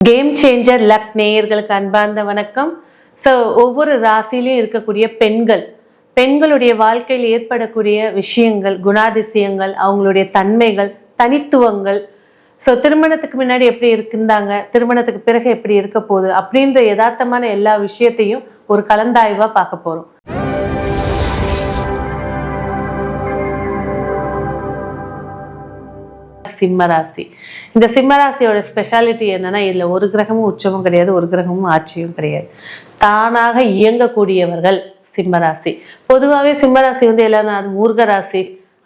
Game changer luck நேயர்களுக்கு அன்பார்ந்த வணக்கம். ஸோ ஒவ்வொரு ராசிலையும் இருக்கக்கூடிய பெண்களுடைய வாழ்க்கையில் ஏற்படக்கூடிய விஷயங்கள், குணாதிசயங்கள், அவங்களுடைய தன்மைகள், தனித்துவங்கள், ஸோ திருமணத்துக்கு முன்னாடி எப்படி இருந்தாங்க, திருமணத்துக்கு பிறகு எப்படி இருக்க போகுது அப்படின்ற யதார்த்தமான எல்லா விஷயத்தையும் ஒரு கலந்தாய்வாக பார்க்க போகிறோம். சிம்மராசி. இந்த சிம்மராசியோட ஸ்பெஷாலிட்டி என்னன்னா, இதுல ஒரு கிரகமும் உச்சமும் கிடையாது, ஒரு கிரகமும் ஆட்சியும் கிடையாது. தானாக இயங்கக்கூடியவர்கள் சிம்மராசி. பொதுவாகவே சிம்மராசி எல்லாரும் அது மூர்க்க ராசி,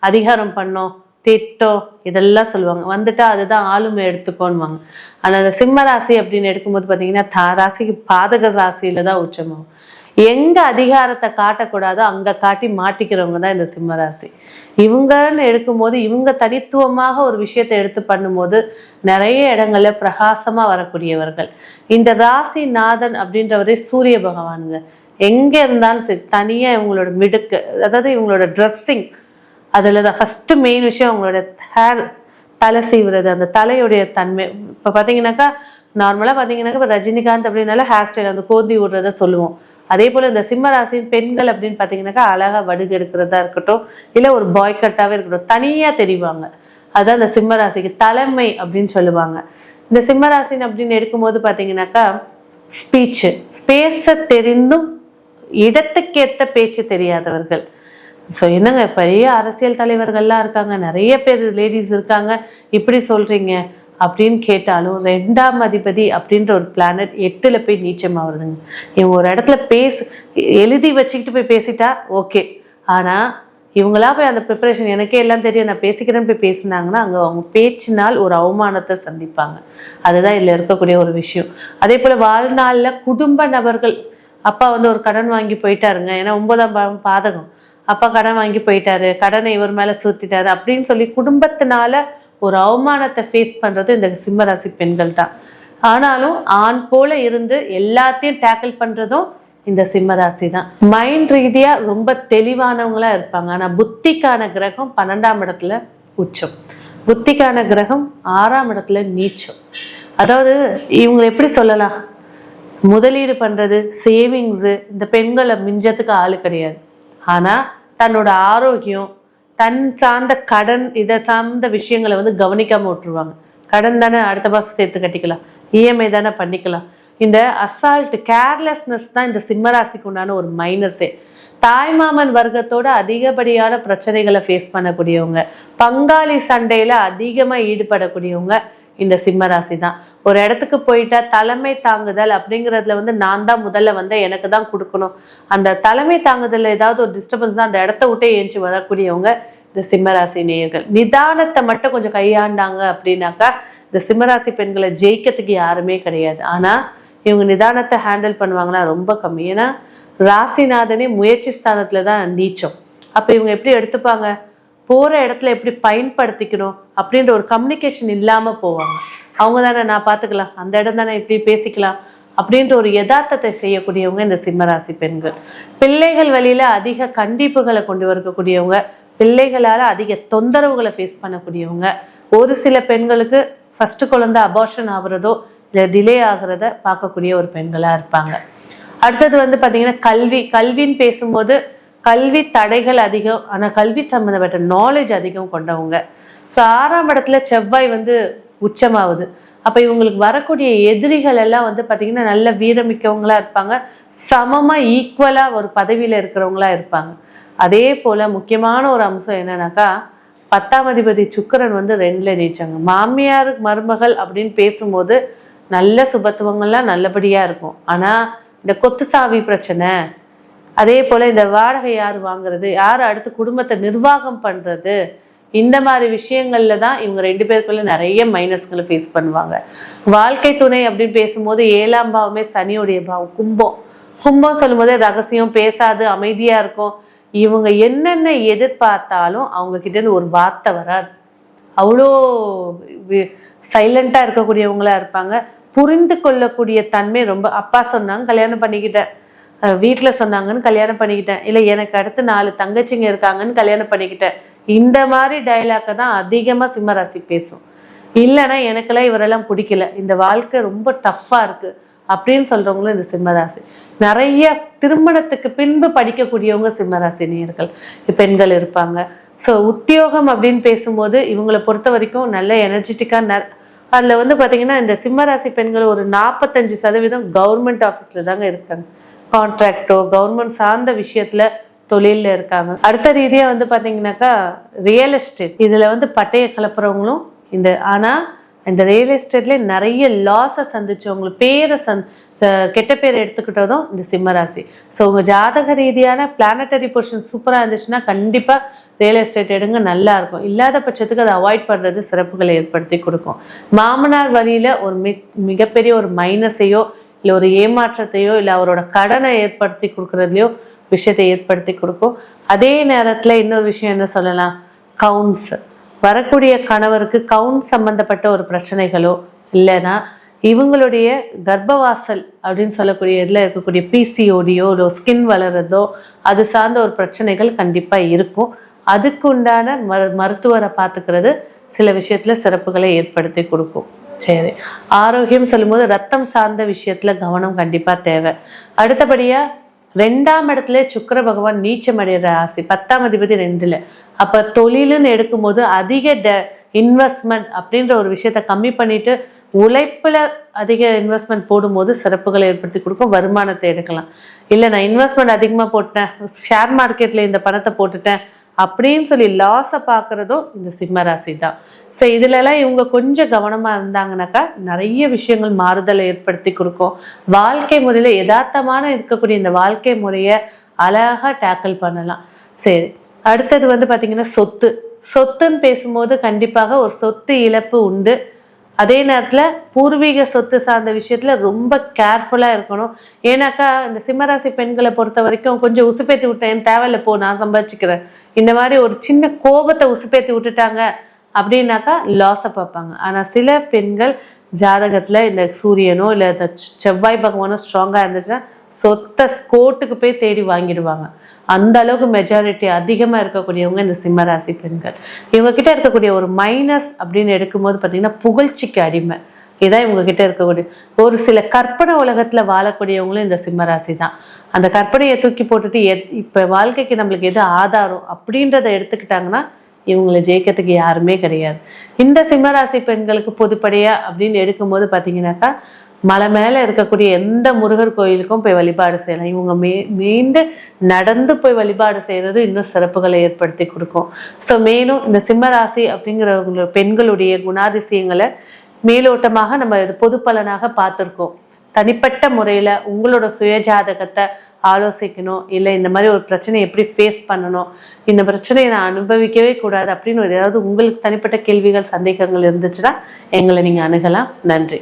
அதிகாரம் பண்ணோம், திட்டம், இதெல்லாம் சொல்லுவாங்க. வந்துட்டா அதுதான் ஆளுமை எடுத்துக்கோன்னுவாங்க. ஆனால் அந்த சிம்மராசி அப்படின்னு எடுக்கும்போது பார்த்தீங்கன்னா ராசிக்கு பாதக ராசியில தான் உச்சமாகும். எங்க அதிகாரத்தை காட்டக்கூடாதோ அங்க காட்டி மாட்டிக்கிறவங்க தான் இந்த சிம்மராசி. இவங்கன்னு எடுக்கும்போது இவங்க தனித்துவமாக ஒரு விஷயத்தை எடுத்து பண்ணும்போது நிறைய இடங்கள்ல பிரகாசமா வரக்கூடியவர்கள். இந்த ராசி நாதன் அப்படின்றவரே சூரிய பகவானுங்க. எங்க இருந்தாலும் சரி, தனியா இவங்களோட மிடுக்கு, அதாவது இவங்களோட ட்ரெஸ்ஸிங், அதுலதான் ஃபர்ஸ்ட் மெயின் விஷயம். அவங்களோட ஹேர், தலை சீவுறது, அந்த தலையுடைய தன்மை. இப்ப பாத்தீங்கன்னாக்கா நார்மலா பாத்தீங்கன்னாக்கா இப்ப ரஜினிகாந்த் அப்படின்னால ஹேர் ஸ்டைல், அந்த கோந்தி விடுறத சொல்லுவோம். அதே போல இந்த சிம்மராசியின் பெண்கள் அப்படின்னு பாத்தீங்கன்னாக்கா அழகா வடுகு எடுக்கிறதா இருக்கட்டும், இல்ல ஒரு பாய் கட்டாவே இருக்கட்டும், தனியா தெரிவாங்க. அதான் இந்த சிம்மராசிக்கு தலைமை அப்படின்னு சொல்லுவாங்க. இந்த சிம்மராசின் அப்படின்னு எடுக்கும்போது பாத்தீங்கன்னாக்கா ஸ்பீச்சு, பேச தெரிந்தும் இடத்துக்கேற்ற பேச்சு தெரியாதவர்கள். ஸோ என்னங்க, பெரிய அரசியல் தலைவர்கள்லாம் இருக்காங்க, நிறைய பேர் லேடிஸ் இருக்காங்க, இப்படி சொல்றீங்க அப்படின்னு கேட்டாலும் 2ஆம் அதிபதி அப்படின்ற ஒரு பிளானட் 8ல் போய் நீச்சம் ஆகுதுங்க. இவங்க ஒரு இடத்துல எழுதி வச்சுக்கிட்டு போய் பேசிட்டா ஓகே. ஆனால் இவங்களா போய் அந்த ப்ரிப்பரேஷன், எனக்கே எல்லாம் தெரியும், நான் பேசிக்கிறேன்னு போய் பேசினாங்கன்னா அங்கே அவங்க பேச்சினால் ஒரு அவமானத்தை சந்திப்பாங்க. அதுதான் இதில் இருக்கக்கூடிய ஒரு விஷயம். அதே போல் வாழ்நாளில் குடும்ப நபர்கள், அப்பா ஒரு கடன் வாங்கி போயிட்டாருங்க, ஏன்னா 9ஆம் பாதகம், அப்பா கடன் வாங்கி போயிட்டாரு, கடனை இவர் மேலே சுத்திட்டாரு அப்படின்னு சொல்லி குடும்பத்தினால ஒரு அவமானத்தை ஃபேஸ் பண்றது இந்த சிம்மராசி பெண்கள் தான். ஆனாலும் ஆண் போல இருந்து எல்லாத்தையும் டேக்கிள் பண்றதும் இந்த சிம்மராசி தான். மைண்ட் ரீதியா ரொம்ப தெளிவானவங்களா இருப்பாங்க. ஆனா புத்திக்கான கிரகம் 12ஆம் இடத்துல உச்சம், புத்திக்கான கிரகம் 6ஆம் இடத்துல நீச்சம். அதாவது இவங்களை எப்படி சொல்லலாம், முதலீடு பண்றது, சேவிங்ஸ், இந்த பெண்களை மிஞ்சத்துக்கு ஆளு கிடையாது. ஆனா தன்னோட ஆரோக்கியம், தன் சார்ந்த கடன், இதை சார்ந்த விஷயங்களை கவனிக்காம விட்டுருவாங்க. கடன் தானே அடுத்த மாசம் சேர்த்து கட்டிக்கலாம், இஎம்ஐ தானே பண்ணிக்கலாம். இந்த அசால்ட், கேர்லெஸ்னஸ் தான் இந்த சிம்மராசிக்கு உண்டான ஒரு மைனஸே. தாய்மாமன் வர்க்கத்தோட அதிகப்படியான பிரச்சனைகளை ஃபேஸ் பண்ணக்கூடியவங்க, பங்காளி சண்டையில அதிகமா ஈடுபடக்கூடியவங்க இந்த சிம்மராசி தான். ஒரு இடத்துக்கு போயிட்டா தலைமை தாங்குதல் அப்படிங்கிறதுல நான் தான் முதல்ல எனக்கு தான் கொடுக்கணும், அந்த தலைமை தாங்குதல் ஏதாவது ஒரு டிஸ்டர்பன்ஸ் தான் அந்த இடத்த விட்டே ஏஞ்சி வரக்கூடியவங்க இந்த சிம்மராசி நேயர்கள். நிதானத்தை மட்டும் கொஞ்சம் கையாண்டாங்க அப்படின்னாக்கா இந்த சிம்மராசி பெண்களை ஜெயிக்கிறதுக்கு யாருமே கிடையாது. ஆனா இவங்க நிதானத்தை ஹேண்டில் பண்ணுவாங்கன்னா ரொம்ப கம்மி. ஏன்னா ராசிநாதனே முயற்சி ஸ்தானத்துல தான் நீச்சம். அப்ப இவங்க எப்படி எடுத்துப்பாங்க, போற இடத்துல எப்படி பயன்படுத்திக்கணும் அப்படின்ற ஒரு கம்யூனிகேஷன் இல்லாம போவாங்க. அவங்க தானே நான் பார்த்துக்கலாம், அந்த இடம் தானே இப்படி பேசிக்கலாம் அப்படின்ற ஒரு யதார்த்தத்தை செய்யக்கூடியவங்க இந்த சிம்மராசி பெண்கள். பிள்ளைகள் வழியில அதிக கண்டிப்புகளை கொண்டு வரக்கூடியவங்க, பிள்ளைகளால அதிக தொந்தரவுகளை ஃபேஸ் பண்ணக்கூடியவங்க. ஒரு சில பெண்களுக்கு ஃபர்ஸ்ட் குழந்தை அபார்ஷன் ஆகுறதோ இல்லை டிலே ஆகுறத பார்க்கக்கூடிய ஒரு பெண்களா இருப்பாங்க. அடுத்தது பாத்தீங்கன்னா கல்வின்னு பேசும்போது கல்வி தடைகள் அதிகம், ஆனா கல்வி சம்பந்தப்பட்ட நாலேஜ் அதிகம் கொண்டவங்க. ஸோ 6ஆம் இடத்துல செவ்வாய் உச்சமாகுது. அப்ப இவங்களுக்கு வரக்கூடிய எதிரிகள் எல்லாம் பாத்தீங்கன்னா நல்ல வீரமிக்கவங்களா இருப்பாங்க, சமமா ஈக்குவலா ஒரு பதவியில இருக்கிறவங்களா இருப்பாங்க. அதே போல முக்கியமான ஒரு அம்சம் என்னன்னாக்கா 10ஆம் அதிபதி சுக்கிரன் 2ல் நீச்சாங்க. மாமியார் மருமகள் அப்படின்னு பேசும்போது நல்ல சுபத்துவங்கள்லாம் நல்லபடியா இருக்கும். ஆனா இந்த கொத்து சாவி பிரச்சனை, அதே போல இந்த வாடகை யார் வாங்குறது, யார் அடுத்து குடும்பத்தை நிர்வாகம் பண்றது, இந்த மாதிரி விஷயங்கள்ல தான் இவங்க 2 பேருக்குள்ள நிறைய மைனஸ்களை ஃபேஸ் பண்ணுவாங்க. வாழ்க்கை துணை அப்படின்னு பேசும்போது 7ஆம் பாவமே சனியுடைய பாவம், கும்பம் சொல்லும் போதே ரகசியம், பேசாது, அமைதியா இருக்கும். இவங்க என்னென்ன எதிர்பார்த்தாலும் அவங்க கிட்ட இருந்து ஒரு வார்த்தை வராது. அவ்வளோ சைலண்டா இருக்கக்கூடியவங்களா இருப்பாங்க. புரிந்து கொள்ளக்கூடிய தன்மை ரொம்ப. அப்பா சொன்னாங்க கல்யாணம் பண்ணிக்கிட்டேன், வீட்டில் சொன்னாங்கன்னு கல்யாணம் பண்ணிக்கிட்டேன், இல்லை எனக்கு அடுத்து 4 தங்கச்சிங்க இருக்காங்கன்னு கல்யாணம் பண்ணிக்கிட்டேன், இந்த மாதிரி டைலாக்கை தான் அதிகமாக சிம்மராசி பேசும். இல்லைன்னா எனக்கெல்லாம் இவரெல்லாம் பிடிக்கல, இந்த வாழ்க்கை ரொம்ப டஃப்பாக இருக்கு அப்படின்னு சொல்றவங்களும் இந்த சிம்மராசி. நிறைய திருமணத்துக்கு பின்பு படிக்கக்கூடியவங்க சிம்மராசி நேயர்கள் பெண்கள் இருப்பாங்க. ஸோ உத்தியோகம் அப்படின்னு பேசும்போது இவங்களை பொறுத்த வரைக்கும் நல்ல எனர்ஜெட்டிக்காக அதில் வந்து பார்த்தீங்கன்னா இந்த சிம்மராசி பெண்கள் ஒரு 45% கவர்மெண்ட் ஆஃபீஸில் தாங்க இருக்காங்க. கான்ட்ராக்டோ கவர்மெண்ட் சார்ந்த விஷயத்தில் தொழிலில் இருக்காங்க. அடுத்த ரீதியாக வந்து பார்த்தீங்கன்னாக்கா ரியல் எஸ்டேட், இதில் வந்து பட்டையை கிளப்புறவங்களும் இந்த. ஆனால் இந்த ரியல் எஸ்டேட்ல நிறைய லாஸை சந்திச்சவங்களுக்கு பேரை கெட்ட பேர் எடுத்துக்கிட்டதும் இந்த சிம்மராசி. ஸோ உங்கள் ஜாதக ரீதியான பிளானட்டரி பொசிஷன் சூப்பராக இருந்துச்சுன்னா கண்டிப்பாக ரியல் எஸ்டேட் எடுங்க, நல்லா இருக்கும். இல்லாத பட்சத்துக்கு அதை அவாய்ட் பண்ணுறது சிறப்புகளை ஏற்படுத்தி கொடுக்கும். மாமனார் வழியில் ஒரு மிகப்பெரிய ஒரு மைனஸையோ இல்லை ஒரு ஏமாற்றத்தையோ இல்லை அவரோட கடனை ஏற்படுத்தி கொடுக்குறதுலையோ விஷயத்தை ஏற்படுத்தி கொடுக்கும். அதே நேரத்தில் இன்னொரு விஷயம் என்ன சொல்லலாம், கவுன்ஸ் வரக்கூடிய கணவருக்கு கவுன்ஸ் சம்பந்தப்பட்ட ஒரு பிரச்சனைகளோ இல்லைன்னா இவங்களுடைய கர்ப்பவாசல் அப்படின்னு சொல்லக்கூடிய இதில் இருக்கக்கூடிய பிசிஓடியோ இல்லை ஸ்கின் வளர்றதோ அது சார்ந்த ஒரு பிரச்சனைகள் கண்டிப்பாக இருக்கும். அதுக்கு உண்டான மருத்துவரை பார்த்துக்கிறது சில விஷயத்தில் சிறப்புகளை ஏற்படுத்தி கொடுக்கும். சரி, ஆரோக்கியம் சொல்லும்போது ரத்தம் சார்ந்த விஷயத்தில் கவனம் கண்டிப்பாக தேவை. அடுத்தபடியாக 2ஆம் இடத்துல சுக்கிர பகவான் நீச்சம் அடைகிற ராசி, 10ஆம் அதிபதி 2ல். அப்போ தொழிலுன்னு எடுக்கும்போது அதிக இன்வெஸ்ட்மெண்ட் அப்படின்ற ஒரு விஷயத்த கம்மி பண்ணிட்டு உழைப்பில் அதிக இன்வெஸ்ட்மெண்ட் போடும்போது சிறப்புகளை ஏற்படுத்தி கொடுக்கும். வருமானத்தை எடுக்கலாம். இல்லை நான் இன்வெஸ்ட்மெண்ட் அதிகமாக போட்டேன், ஷேர் மார்க்கெட்டில் இந்த பணத்தை போட்டுட்டேன் அப்படின்னு சொல்லி லாஸை பார்க்குறதும் இந்த சிம்மராசி தான். ஸோ இதிலெல்லாம் இவங்க கொஞ்சம் கவனமாக இருந்தாங்கனாக்கா நிறைய விஷயங்கள் மாறுதலை ஏற்படுத்தி கொடுக்கும். வாழ்க்கை முறையில் யதார்த்தமான இருக்கக்கூடிய இந்த வாழ்க்கை முறையை அழகாக டேக்கிள் பண்ணலாம். சரி, அடுத்தது வந்து பார்த்திங்கன்னா சொத்துன்னு பேசும்போது கண்டிப்பாக ஒரு சொத்து இழப்பு உண்டு. அதே நேரத்தில் பூர்வீக சொத்து சார்ந்த விஷயத்தில் ரொம்ப கேர்ஃபுல்லாக இருக்கணும். ஏன்னாக்கா இந்த சிம்மராசி பெண்களை பொறுத்த வரைக்கும் கொஞ்சம் உசுப்பேற்றி விட்டேன், தேவையில்லை போ நான் சம்பாதிச்சுக்கிறேன், இந்த மாதிரி ஒரு சின்ன கோபத்தை உசுப்பேற்றி விட்டுட்டாங்க அப்படின்னாக்கா லாஸை பார்ப்பாங்க. ஆனால் சில பெண்கள் ஜாதகத்தில் இந்த சூரியனோ இல்லை இந்த செவ்வாய் பகவானோ ஸ்ட்ராங்காக இருந்துச்சுன்னா சொத்தை கோர்ட்டுக்கு போய் தேடி வாங்கிடுவாங்க. அந்த அளவுக்கு மெஜாரிட்டி அதிகமாக இருக்கக்கூடியவங்க இந்த சிம்மராசி பெண்கள். இவங்க கிட்ட இருக்கக்கூடிய ஒரு மைனஸ் அப்படின்னு எடுக்கும்போது பார்த்தீங்கன்னா புகழ்ச்சிக்கு அடிமை. இதான் இவங்க கிட்ட இருக்கக்கூடிய ஒரு சில கற்பனை உலகத்தில் வாழக்கூடியவங்களும் இந்த சிம்மராசி தான். அந்த கற்பனையை தூக்கி போட்டுட்டு இப்போ வாழ்க்கைக்கு நம்மளுக்கு எது ஆதாரம் அப்படின்றத எடுத்துக்கிட்டாங்கன்னா இவங்களை ஜெயிக்கிறதுக்கு யாருமே கிடையாது. இந்த சிம்மராசி பெண்களுக்கு பொதுப்படையா அப்படின்னு எடுக்கும்போது பார்த்தீங்கன்னாக்கா மலை மேலே இருக்கக்கூடிய எந்த முருகர் கோயிலுக்கும் போய் வழிபாடு செய்யலாம். இவங்க மீண்டு நடந்து போய் வழிபாடு செய்கிறது இன்னும் சிறப்புகளை ஏற்படுத்தி கொடுக்கும். ஸோ மேலும் இந்த சிம்மராசி அப்படிங்கிறவங்களோட பெண்களுடைய குணாதிசயங்களை மேலோட்டமாக நம்ம பொது பலனாக பார்த்துருக்கோம். தனிப்பட்ட முறையில் உங்களோட சுயஜாதகத்தை ஆலோசிக்கணும், இல்லை இந்த மாதிரி ஒரு பிரச்சனை எப்படி ஃபேஸ் பண்ணணும், இந்த பிரச்சனையை நான் அனுபவிக்கவே கூடாது அப்படின்னு ஏதாவது உங்களுக்கு தனிப்பட்ட கேள்விகள் சந்தேகங்கள் இருந்துச்சுன்னா எங்களை நீங்கள் அணுகலாம். நன்றி.